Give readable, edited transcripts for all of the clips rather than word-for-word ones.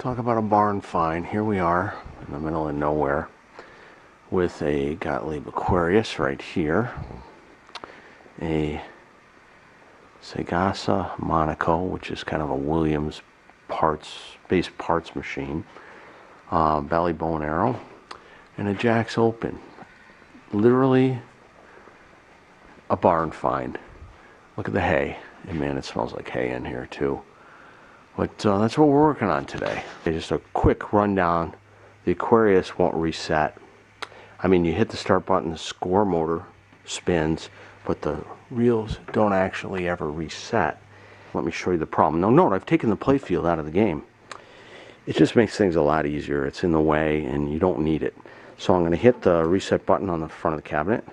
Talk about a barn find. Here we are in the middle of nowhere with a Gottlieb Aquarius right here, a Sagasa Monaco, which is kind of a Williams base parts machine, belly bow and arrow, and a Jack's Open. Literally a barn find. Look at the hay, and man, it smells like hay in here too. But that's what we're working on today. Just a quick rundown. The Aquarius won't reset. I mean, you hit the start button, the score motor spins, but the reels don't actually ever reset. Let me show you the problem. Now note, I've taken the playfield out of the game. It just makes things a lot easier. It's in the way and you don't need it. So I'm going to hit the reset button on the front of the cabinet.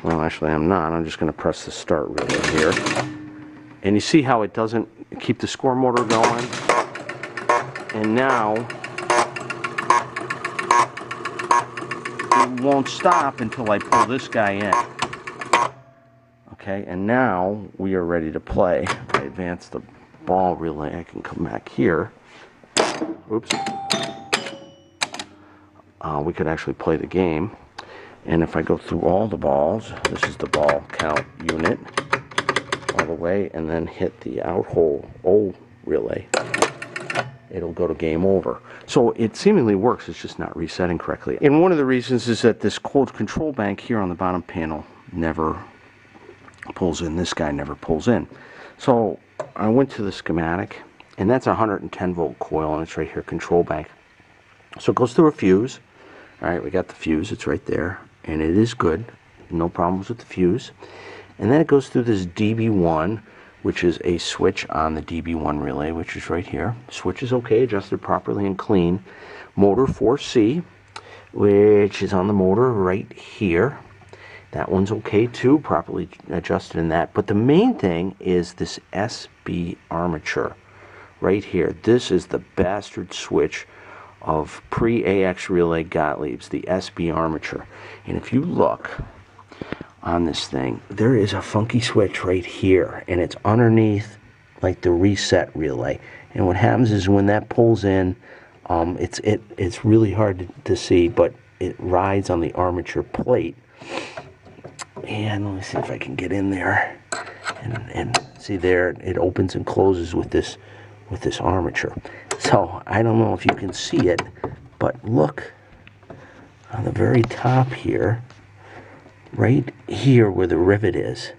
Well, actually I'm not. I'm just going to press the start reel here. And you see how it doesn't keep the score motor going? And now it won't stop until I pull this guy in. Okay, and now we are ready to play. If I advance the ball relay, I can come back here. Oops. We could actually play the game. And if I go through all the balls, this is the ball count unit, all the way, and then hit the out hole O relay, it'll go to game over. So it seemingly works, it's just not resetting correctly. And one of the reasons is that this cold control bank here on the bottom panel never pulls in. This guy never pulls in. So I went to the schematic, and that's a 110 volt coil, and it's right here, control bank. So it goes through a fuse. All right, we got the fuse, it's right there, and it is good. No problems with the fuse. And then it goes through this DB1, which is a switch on the DB1 relay, which is right here. Switch is okay, adjusted properly and clean. Motor 4C, which is on the motor right here. That one's okay too, properly adjusted in that. But the main thing is this SB armature right here. This is the bastard switch of pre-AX relay Gottlieb's, the SB armature. And if you look on this thing, there is a funky switch right here, and it's underneath like the reset relay. And what happens is when that pulls in, it's really hard to see, but it rides on the armature plate. And let me see if I can get in there and see there, it opens and closes with this armature. So I don't know if you can see it, but look on the very top here, right here where the rivet is.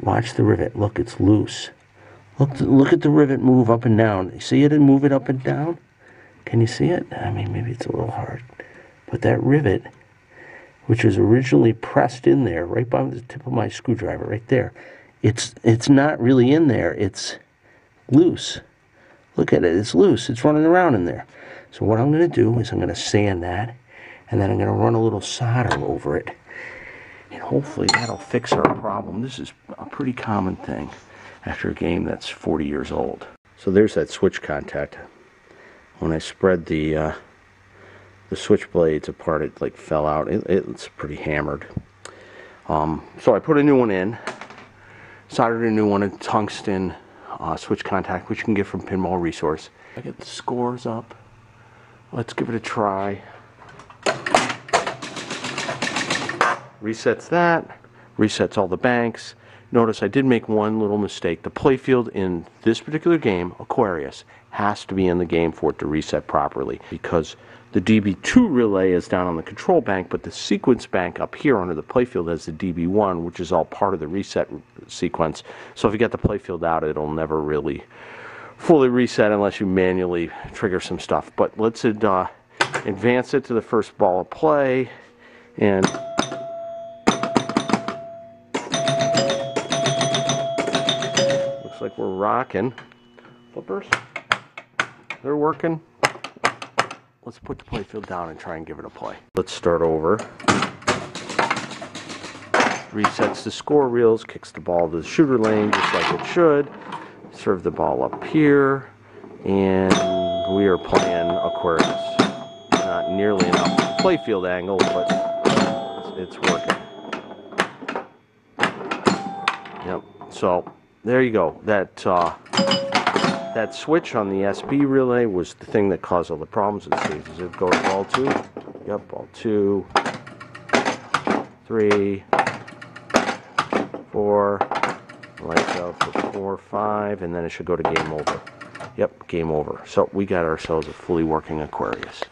Watch the rivet. Look, it's loose. Look at the rivet move up and down. See it and move it up and down? Can you see it? I mean, maybe it's a little hard. But that rivet, which was originally pressed in there, right by the tip of my screwdriver, right there, it's not really in there. It's loose. Look at it. It's loose. It's running around in there. So what I'm going to do is I'm going to sand that, and then I'm going to run a little solder over it. And hopefully that'll fix our problem. This is a pretty common thing after a game that's 40 years old. So there's that switch contact. When I spread the switch blades apart, it like fell out. It's pretty hammered. So I put a new one in, soldered a new one, a tungsten switch contact, which you can get from Pinball Resource. I get the scores up. Let's give it a try. Resets that, resets all the banks. Notice I did make one little mistake. The playfield in this particular game, Aquarius, has to be in the game for it to reset properly, because the DB2 relay is down on the control bank, but the sequence bank up here under the playfield has the DB1, which is all part of the reset sequence. So if you get the playfield out, it'll never really fully reset unless you manually trigger some stuff. But let's advance it to the first ball of play, and looks like we're rocking. Flippers, they're working. Let's put the playfield down and try and give it a play. Let's start over. Resets the score reels, kicks the ball to the shooter lane just like it should. Serve the ball up here, and we are playing Aquarius. Not nearly enough playfield angle, but it's working. Yep. So there you go. That That switch on the SB relay was the thing that caused all the problems with these. Does it go to ball 2? Yep, ball 2, 3, 4, lights out for 4, 5, and then it should go to game over. Yep, game over. So we got ourselves a fully working Aquarius.